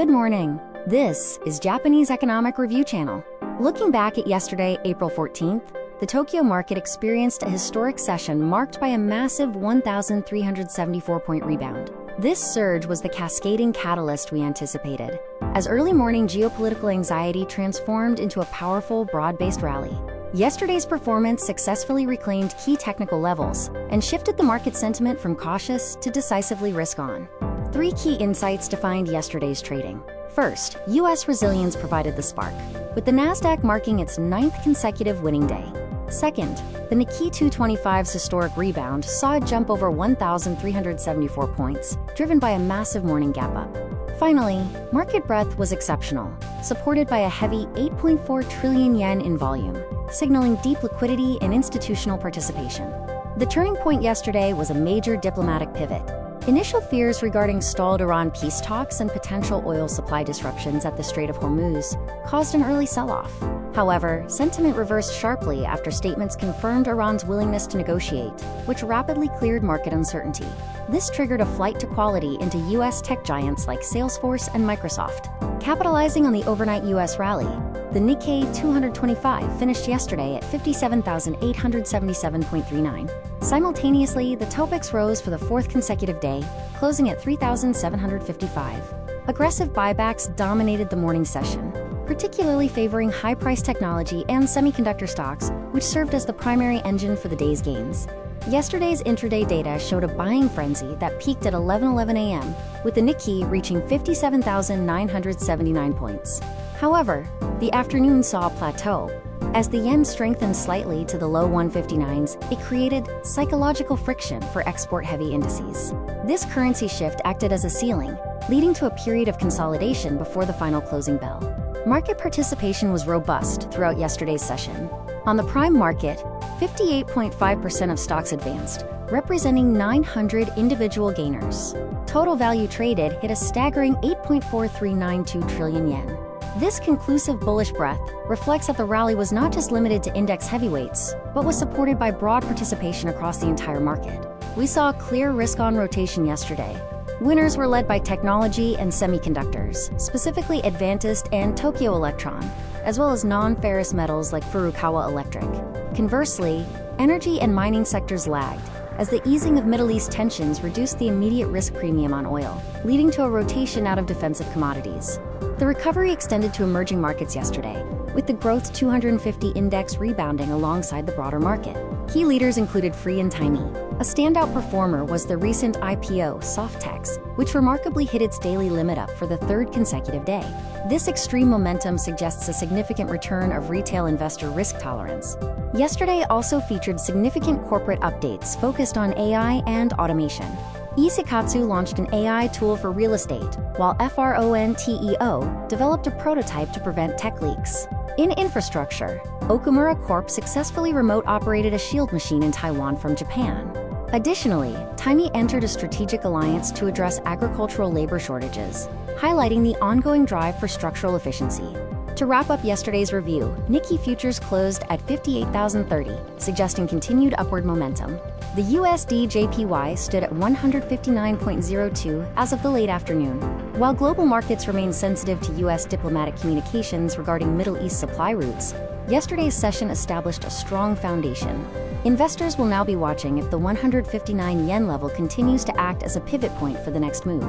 Good morning. This is Japanese Economic Review Channel. Looking back at yesterday, April 14th, the Tokyo market experienced a historic session marked by a massive 1,374-point rebound. This surge was the cascading catalyst we anticipated, as early morning geopolitical anxiety transformed into a powerful, broad-based rally. Yesterday's performance successfully reclaimed key technical levels and shifted the market sentiment from cautious to decisively risk-on. Three key insights defined yesterday's trading. First, U.S. resilience provided the spark, with the Nasdaq marking its 9th consecutive winning day. Second, the Nikkei 225's historic rebound saw it jump over 1,374 points, driven by a massive morning gap up. Finally, market breadth was exceptional, supported by a heavy 8.4 trillion yen in volume, signaling deep liquidity and institutional participation. The turning point yesterday was a major diplomatic pivot. Initial fears regarding stalled Iran peace talks and potential oil supply disruptions at the Strait of Hormuz caused an early sell-off. However, sentiment reversed sharply after statements confirmed Iran's willingness to negotiate, which rapidly cleared market uncertainty. This triggered a flight to quality into U.S. tech giants like Salesforce and Microsoft. Capitalizing on the overnight U.S. rally, the Nikkei 225 finished yesterday at 57,877.39. Simultaneously, the Topix rose for the fourth consecutive day, closing at 3,755. Aggressive buybacks dominated the morning session, particularly favoring high-priced technology and semiconductor stocks, which served as the primary engine for the day's gains. Yesterday's intraday data showed a buying frenzy that peaked at 11:11 a.m., with the Nikkei reaching 57,979 points. However, the afternoon saw a plateau. As the yen strengthened slightly to the low 159s, it created psychological friction for export-heavy indices. This currency shift acted as a ceiling, leading to a period of consolidation before the final closing bell. Market participation was robust throughout yesterday's session. On the prime market, 58.5% of stocks advanced, representing 900 individual gainers. Total value traded hit a staggering 8.4392 trillion yen. This conclusive bullish breadth reflects that the rally was not just limited to index heavyweights, but was supported by broad participation across the entire market. We saw a clear risk-on rotation yesterday. Winners were led by technology and semiconductors, specifically Advantest and Tokyo Electron, as well as non-ferrous metals like Furukawa Electric. Conversely, energy and mining sectors lagged, as the easing of Middle East tensions reduced the immediate risk premium on oil, leading to a rotation out of defensive commodities. The recovery extended to emerging markets yesterday, with the Growth 250 index rebounding alongside the broader market. Key leaders included Free and Tiny. A standout performer was the recent IPO, Softex, which remarkably hit its daily limit up for the third consecutive day. This extreme momentum suggests a significant return of retail investor risk tolerance. Yesterday also featured significant corporate updates focused on AI and automation. Isekatsu launched an AI tool for real estate, while FRONTEO developed a prototype to prevent tech leaks. In infrastructure, Okumura Corp successfully remote-operated a shield machine in Taiwan from Japan. Additionally, Tiny entered a strategic alliance to address agricultural labor shortages, highlighting the ongoing drive for structural efficiency. To wrap up yesterday's review, Nikkei futures closed at 58,030, suggesting continued upward momentum. The USD JPY stood at 159.02 as of the late afternoon. While global markets remain sensitive to U.S. diplomatic communications regarding Middle East supply routes, yesterday's session established a strong foundation. Investors will now be watching if the 159 yen level continues to act as a pivot point for the next move.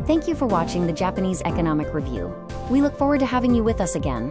Thank you for watching the Japanese Economic Review. We look forward to having you with us again.